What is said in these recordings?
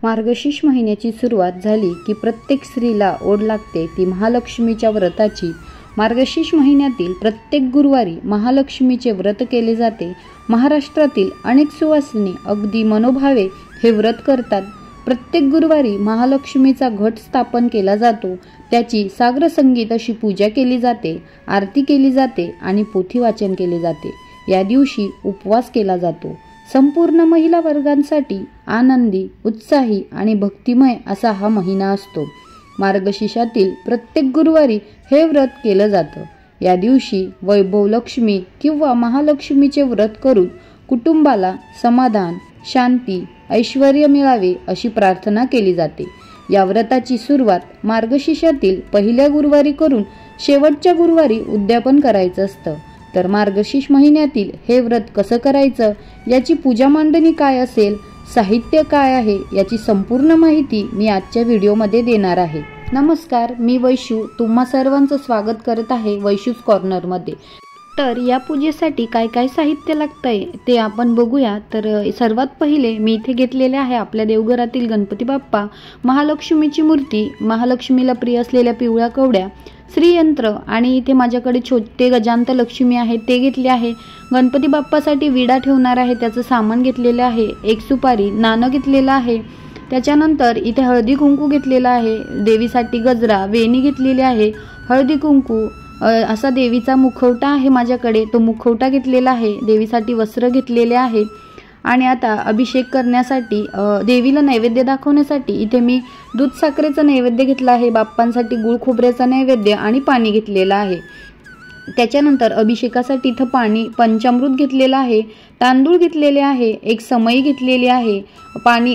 मार्गशीर्ष महिन्याची सुरुवात झाली की प्रत्येक स्त्रीला ओढ लागते ती महालक्ष्मीच्या व्रताची। मार्गशीर्ष महिन्यातील प्रत्येक गुरुवारी महालक्ष्मीचे व्रत केले जाते। महाराष्ट्रातील अनेक सुवासिनी अगदी मनोभावे हे व्रत करतात। प्रत्येक गुरुवारी महालक्ष्मीचा घट स्थापन केला जातो, त्याची साग्र संगीत अशी पूजा केली जाते, आरती केली जाते आणि पोथी वाचन केले जाते। या दिवशी उपवास केला जातो। संपूर्ण महिला वर्गांसाठी आनंदी, उत्साही आणि भक्तिमय असा हा महिना असतो। मार्गशीर्षातील प्रत्येक गुरुवारी हे व्रत केलं जातं। या दिवशी वैभव लक्ष्मी किंवा महालक्ष्मीचे व्रत करून कुटुंबाला समाधान, शांती, ऐश्वर्य मिळावे अशी प्रार्थना केली जाते। या व्रताची सुरुवात मार्गशीर्षातील पहिल्या गुरुवारी करून शेवटच्या गुरुवारी उद्यापन करायचं असतं। तर मार्गशीर्ष महिन्यातील हे व्रत कसं करायचं, याची पूजा मांडणी काय असेल, साहित्य काय आहे, याची संपूर्ण माहिती मी आजच्या व्हिडिओमध्ये देणार आहे। नमस्कार, मी वैशू तुम्हा सर्वांचं स्वागत करत आहे वैशूज कॉर्नरमध्ये। तर या पूजेसाठी काय काय साहित्य लागतंय ते आपण बघूया। तर सर्वात पहिले मी इथे घेतलेले आहे आपल्या देवघरातील गणपती बाप्पा, महालक्ष्मीची मूर्ती, महालक्ष्मीला प्रिय असलेल्या पिवळ्या कवड्या, श्रीयंत्र आणि इथे माझ्याकडे छोटे गजांत लक्ष्मी आहे ते घेतले आहे। गणपती बाप्पासाठी विडा ठेवणार आहे त्याचं सामान घेतलेलं आहे। एक सुपारी, नाणं घेतलेलं आहे। त्याच्यानंतर इथे हळदी कुंकू घेतलेला आहे। देवीसाठी गजरा, वेणी घेतलेली आहे, हळदी कुंकू असा देवीचा मुखवटा आहे माझ्याकडे, तो मुखवटा घेतलेला आहे। देवीसाठी वस्त्र घेतलेले आहे आणि आता अभिषेक करण्यासाठी देवीला नैवेद्य दाखवण्यासाठी इथे मी दूध साखरेचा नैवेद्य घेतला आहे। बाप्पांसाठी गुळ खोबऱ्याचा नैवेद्य आणि पाणी घेतलेलं आहे। त्याच्यानंतर अभिषेकासाठी इथं पाणी, पंचामृत घेतलेलं आहे, तांदूळ घेतलेले आहे, एक समई घेतलेली आहे,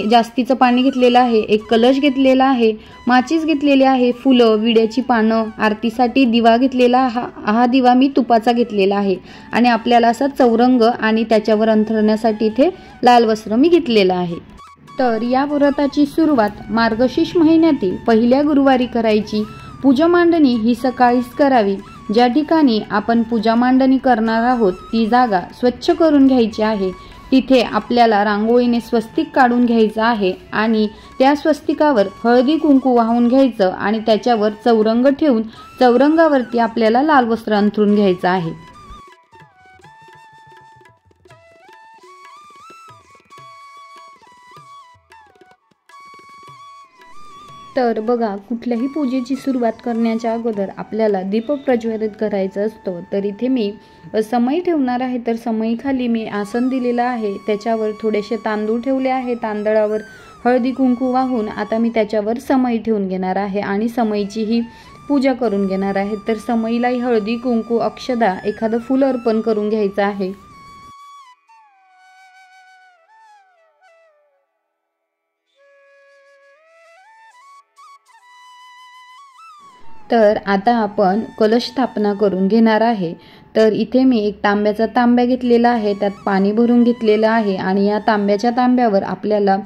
जास्तीचं पाणी घेतलेलं आहे, एक कलश घेतलेला आहे, माचीस घेतलेली आहे, फुलं, विड्याची पानं, आरतीसाठी दिवा घेतलेला हा दिवा मी तुपाचा घेतलेला आहे आणि आपल्याला असा चौरंग आणि त्याच्यावर अंथरण्यासाठी इथे लाल वस्त्र मी घेतलेलं आहे। तर या व्रताची सुरुवात मार्गशीर्ष महिन्यातील पहिल्या गुरुवारी करायची। पूजा मांडणी ही सकाळीच करावी। ज्या ठिकाणी आपण पूजा मांडणी करणार आहोत ती जागा स्वच्छ करून घ्यायची आहे। तिथे आपल्याला रांगोळीने स्वस्तिक काढून घ्यायचं आहे आणि त्या स्वस्तिकावर हळदी कुंकू वाहून घ्यायचं आणि त्याच्यावर चौरंग ठेवून चौरंगावरती आपल्याला लाल वस्त्र अंथरून घ्यायचं आहे। तर बघा, कुठल्याही पूजेची सुरुवात करण्याच्या अगोदर आपल्याला दीप प्रज्वलित करायचा असतो। तर इथे मी समई ठेवणार आहे, तर समईखाली मी आसन दिलेलं आहे, त्याच्यावर थोडेसे तांदूळ ठेवले आहे, तांदळावर हळदी कुंकू वाहून आता मी त्याच्यावर समई ठेवून घेणार आहे आणि समईची ही पूजा करून घेणार आहे। तर समईलाही हळदी कुंकू, अक्षदा, एखादं फूल अर्पण करून घ्यायचं आहे। तर आता आपण कलश स्थापना करून घेणार आहे। तर इथे मी एक तांब्याचा तांब्या घेतलेला आहे, त्यात पाणी भरून घेतलेलं आहे आणि या तांब्याच्या तांब्यावर आपल्याला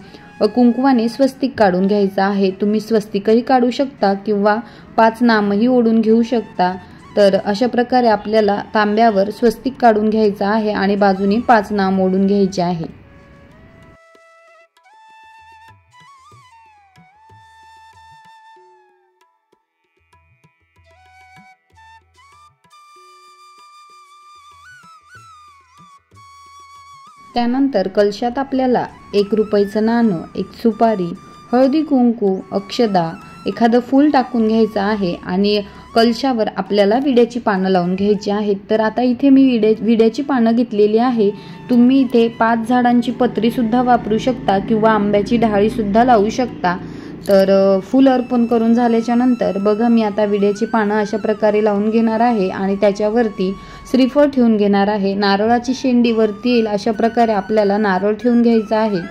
कुंकवाने स्वस्तिक काढून घ्यायचं आहे। तुम्ही स्वस्तिकही काढू शकता किंवा 5 नामही ओढून घेऊ शकता। तर अशा प्रकारे आपल्याला तांब्यावर स्वस्तिक काढून घ्यायचं आहे आणि बाजूने 5 नाम ओढून घ्यायचे आहे। त्यानंतर कलशात आपल्याला 1 रुपयाचं नाणं, एक सुपारी, हळदी कुंकू, अक्षदा, एखादं फूल टाकून घ्यायचं आहे आणि कलशावर आपल्याला विड्याची पानं लावून घ्यायची आहेत। तर आता इथे मी विड्याची पानं घेतलेली आहे। तुम्ही इथे 5 झाडांची पत्रीसुद्धा वापरू शकता किंवा आंब्याची डहाळीसुद्धा लावू शकता। तर फूल अर्पण करून झाल्याच्या नंतर बघा, मी आता विड्याची पानं अशा प्रकारे लावून घेणार आहे आणि त्याच्यावरती श्रीफळ ठेवून घेणार आहे। नारळाची शेंडी वरती येईल अशा प्रकारे आपल्याला नारळ ठेवून घ्यायचा आहे।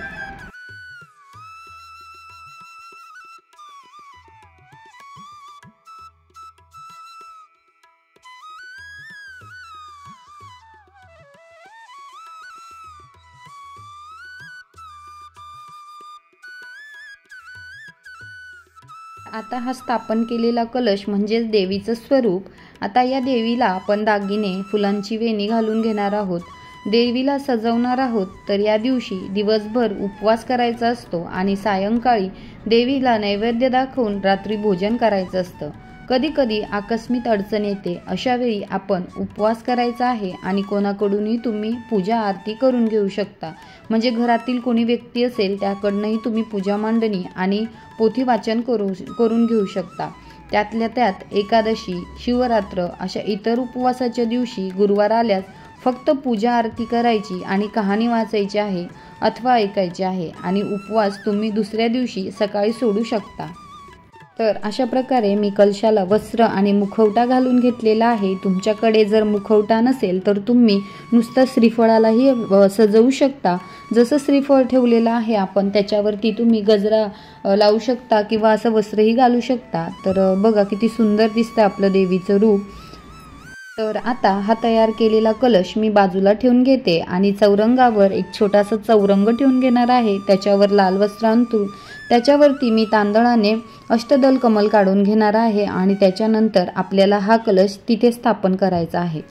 आता हा स्थापन केलेला कलश म्हणजेच देवीचं स्वरूप, आता या देवीला आपण दागिने, फुलांची वेणी घालून घेणार आहोत। देवीला सजवणार आहोत तर या दिवशी दिवसभर उपवास करायचा असतो आणि सायंकाळी देवीला नैवेद्य दाखवून रात्री भोजन करायचं असतं. कधी कधी आकस्मिक अडचण येते, अशा वेळी आपण उपवास करायचा आहे आणि कोणाकडूनही तुम्ही पूजा आरती करून घेऊ शकता. म्हणजे घरातील कोणी व्यक्ती असेल त्याकडनंही तुम्ही पूजा मांडणी आणि पोथी वाचन करून घेऊ शकता. त्यातल्या त्यात एकादशी, शिवरात्र अशा इतर उपवासाच्या दिवशी गुरुवार आल्यास फक्त पूजा आरती करायची आणि कहाणी वाचायची आहे अथवा ऐकायची आहे आणि उपवास तुम्ही दुसऱ्या दिवशी सकाळी सोडू शकता. तर अशा प्रकारे मी कलशाला वस्त्र आणि मुखवटा घालून घेतलेला आहे. तुमच्याकडे जर मुखवटा नसेल तर तुम्ही नुसतं श्रीफळालाही सजवू शकता. जसं श्रीफळ ठेवलेलं आहे आपण त्याच्यावरती तुम्ही गजरा लावू शकता किंवा असं वस्त्रही घालू शकता. तर बघा किती सुंदर दिसतं आपलं देवीचं रूप. तर आता हा तयार केलेला कलश मी बाजूला ठेवून घेते आणि चौरंगावर एक छोटासा चौरंग ठेवून घेणार आहे. त्याच्यावर लाल वस्त्र अंथरून त्याच्यावरती मी तांदळाने अष्टदल कमल काढून घेणार आहे आणि त्याच्यानंतर आपल्याला हा कलश तिथे स्थापन करायचा आहे.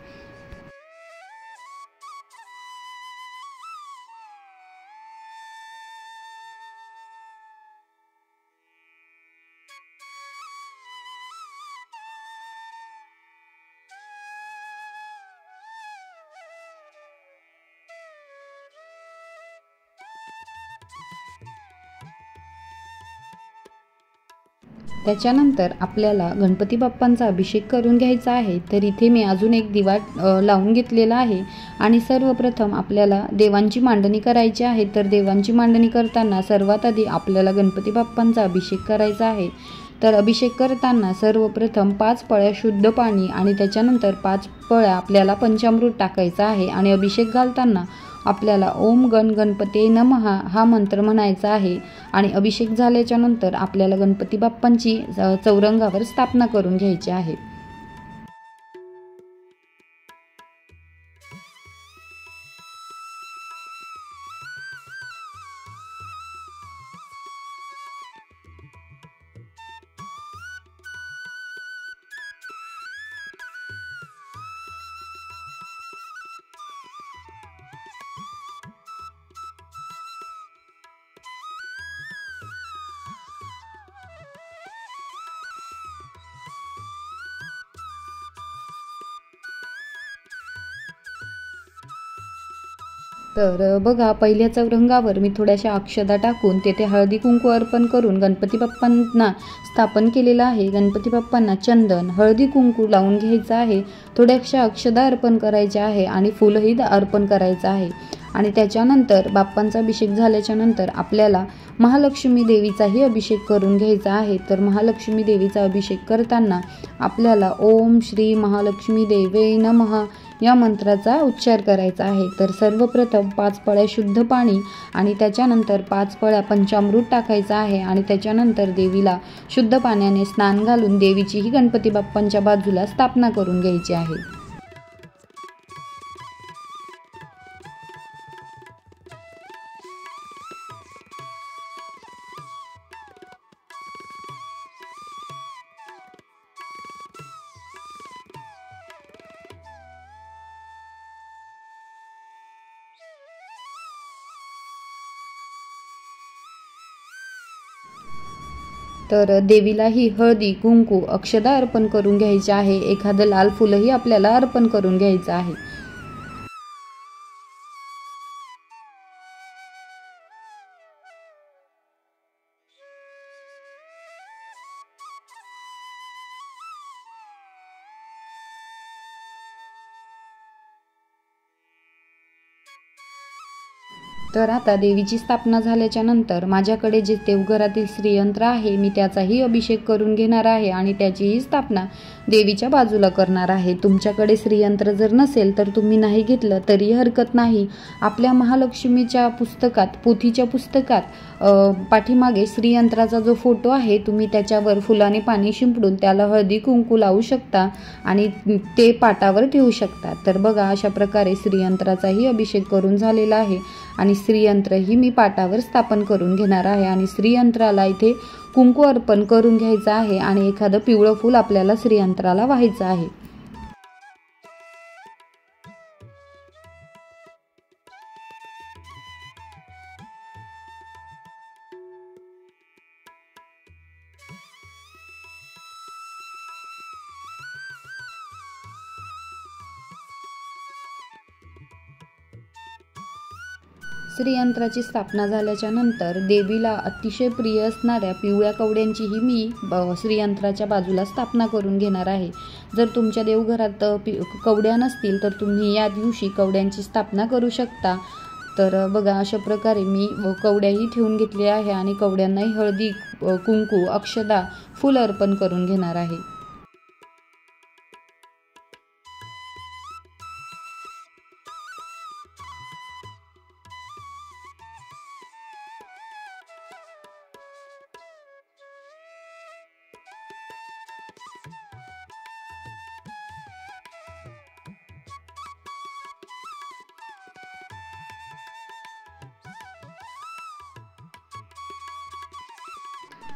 त्याच्यानंतर आपल्याला गणपती बाप्पांचा अभिषेक करून घ्यायचा आहे. तर इथे मी अजून एक दिवा लावून घेतलेला आहे आणि सर्वप्रथम आपल्याला देवांची मांडणी करायची आहे. तर देवांची मांडणी करताना सर्वात आधी आपल्याला गणपती बाप्पांचा अभिषेक करायचा आहे. तर अभिषेक करताना सर्वप्रथम 5 पळ्या शुद्ध पाणी आणि त्याच्यानंतर 5 पळ्या आपल्याला पंचामृत टाकायचं आहे आणि अभिषेक घालताना आपल्याला ओम गण गणपते नमः हा मंत्र म्हणायचा आहे आणि अभिषेक झाल्याच्या नंतर आपल्याला गणपती बाप्पांची चौरंगावर स्थापना करून घ्यायची आहे. तर बघा पहिल्या चौरंगावर मी थोड्याशा अक्षदा टाकून तेथे हळदी कुंकू अर्पण करून गणपती बाप्पांना स्थापन केलेलं आहे. गणपती बाप्पांना चंदन हळदी कुंकू लावून घ्यायचं आहे. थोड्याशा अक्षदा अर्पण करायच्या आहे आणि फुलही अर्पण करायचं आहे आणि त्याच्यानंतर बाप्पांचा अभिषेक झाल्याच्या नंतर आपल्याला महालक्ष्मी देवीचाही अभिषेक करून घ्यायचा आहे. तर महालक्ष्मी देवीचा अभिषेक करताना आपल्याला ओम श्री महालक्ष्मी देवे नमः या मंत्राचा उच्चार करायचा आहे. तर सर्वप्रथम 5 पळ्या शुद्ध पाणी आणि त्याच्यानंतर 5 पळ्या पंचामृत टाकायचं आहे आणि त्याच्यानंतर देवीला शुद्ध पाण्याने स्नान घालून देवीचीही गणपती बाप्पांच्या बाजूला स्थापना करून घ्यायची आहे. तर देवीलाही हळदी कुंकू अक्षदा अर्पण करून घ्यायचे आहे. एखादं लाल फुलही आपल्याला अर्पण करून घ्यायचं आहे. तर आता देवीची स्थापना झाल्याच्या नंतर माझ्याकडे जे देवघरातील श्रीयंत्र आहे मी त्याचाही अभिषेक करून घेणार आहे आणि त्याचीही स्थापना देवीच्या बाजूला करणार आहे. तुमच्याकडे श्रीयंत्र जर नसेल तर तुम्ही नाही घेतलं तरी हरकत नाही. आपल्या महालक्ष्मीच्या पुस्तकात पोथीच्या पुस्तकात पाठीमागे श्रीयंत्राचा जो फोटो आहे तुम्ही त्याच्यावर फुलाने पाणी शिंपडून त्याला हळदी कुंकू लावू शकता आणि ते पाटावर ठेवू शकता. तर बघा अशा प्रकारे श्रीयंत्राचाही अभिषेक करून झालेला आहे आणि श्रीयंत्र ही मी पाटावर स्थापन करून घेणार आहे आणि श्रीयंत्राला इथे कुंकू अर्पण करून घ्यायचं आहे आणि एखादं पिवळं फूल आपल्याला श्रीयंत्राला व्हायचं आहे. श्रीयंत्राची स्थापना झाल्याच्या नंतर देवीला अतिशय प्रिय असणाऱ्या पिवळ्या कवड्यांचीही मी श्रीयंत्राच्या बाजूला स्थापना करून घेणार आहे। जर तुमच्या देवघरात कवड्या नसतील तर तुम्ही या दिवशी कवड्यांची स्थापना करू शकता। तर बघा, अशा प्रकारे मी कवड्याही ठेवून घेतली आहे आणि कवड्यांनाही हळदी कुंकू अक्षदा फूल अर्पण करून घेणार आहे।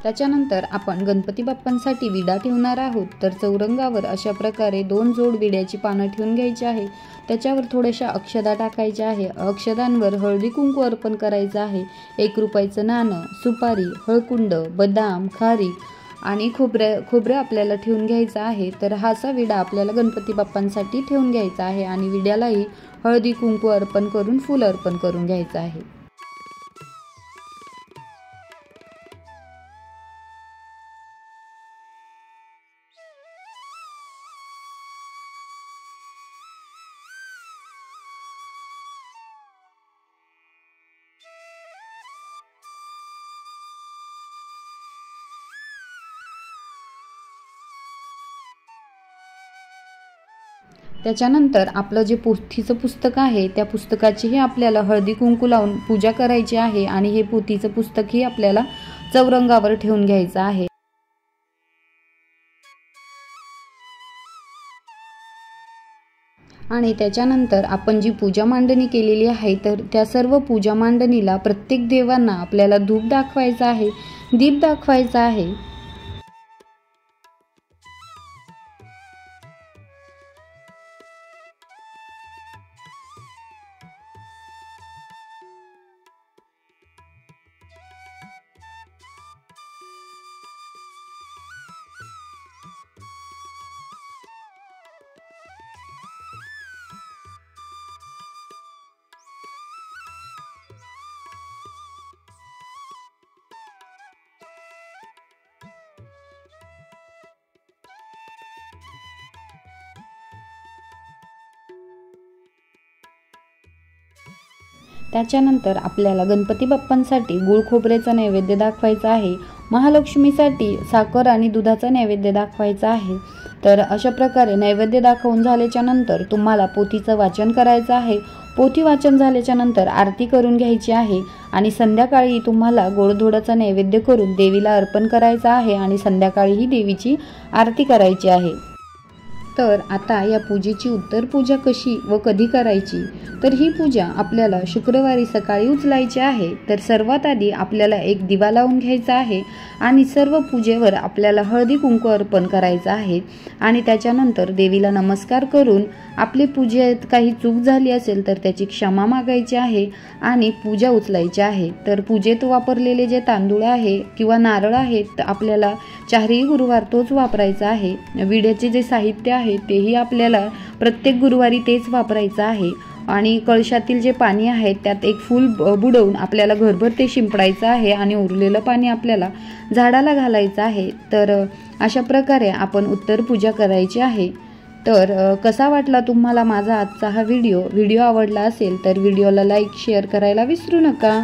त्याच्यानंतर आपण गणपती बाप्पांसाठी विडा ठेवणार आहोत। तर चौरंगावर अशा प्रकारे 2 जोड विड्याची पानं ठेवून घ्यायची आहे। त्याच्यावर थोड्याशा अक्षदा टाकायच्या आहे। अक्षदांवर हळदी कुंकू अर्पण करायचं आहे। 1 रुपयाचं नाणं, सुपारी, हळकुंड, बदाम, खारीक आणि खोबरं आपल्याला ठेवून घ्यायचं आहे। तर हाचा विडा आपल्याला गणपती बाप्पांसाठी ठेवून घ्यायचा आहे आणि विड्यालाही हळदी कुंकू अर्पण करून फूल अर्पण करून घ्यायचं आहे। त्याच्यानंतर आपलं जे पोथीचं पुस्तक आहे त्या पुस्तकाचीही आपल्याला हळदी कुंकू लावून पूजा करायची आहे आणि हे पोथीचं पुस्तकही आपल्याला चौरंगावर ठेवून घ्यायचं आहे। आणि त्याच्यानंतर आपण जी पूजा मांडणी केलेली आहे तर त्या सर्व पूजा मांडणीला प्रत्येक देवांना आपल्याला धूप दाखवायचा आहे, दीप दाखवायचा आहे। त्याच्यानंतर आपल्याला गणपती बाप्पांसाठी गुळ खोबऱ्याचा नैवेद्य दाखवायचा आहे। महालक्ष्मीसाठी साखर आणि दुधाचा नैवेद्य दाखवायचा आहे। तर अशा प्रकारे नैवेद्य दाखवून झाल्याच्या नंतर तुम्हाला पोथीचं वाचन करायचं आहे। पोथी वाचन झाल्याच्या नंतर आरती करून घ्यायची आहे आणि संध्याकाळी तुम्हाला गोडधोडाचा नैवेद्य करून देवीला अर्पण करायचा आहे आणि संध्याकाळीही देवीची आरती करायची आहे। तर आता या पूजेची उत्तर पूजा कशी व कधी करायची, तर ही पूजा आपल्याला शुक्रवारी सकाळी उचलायची आहे। तर सर्वात आधी आपल्याला एक दिवा लावून घ्यायचा आहे आणि सर्व पूजेवर आपल्याला हळदी कुंकू अर्पण करायचं आहे आणि त्याच्यानंतर देवीला नमस्कार करून आपली पूजेत काही चूक झाली असेल तर त्याची क्षमा मागायची आहे आणि पूजा उचलायची आहे। तर पूजेत वापरलेले जे तांदूळ आहे किंवा नारळ आहे आपल्याला 4ही गुरुवार तोच वापरायचा आहे। विड्याचे जे साहित्य आहे तेही आपल्याला प्रत्येक गुरुवारी तेच वापरायचं आहे आणि कळशातील जे पाणी आहे त्यात एक फूल बुडवून आपल्याला घरभर ते शिंपडायचं आहे आणि उरलेलं पाणी आपल्याला झाडाला घालायचं आहे। तर अशा प्रकारे आपण उत्तर पूजा करायची आहे। तर कसा वाटला तुम्हाला माझा आजचा हा व्हिडिओ आवडला असेल तर व्हिडिओला लाईक शेअर करायला विसरू नका।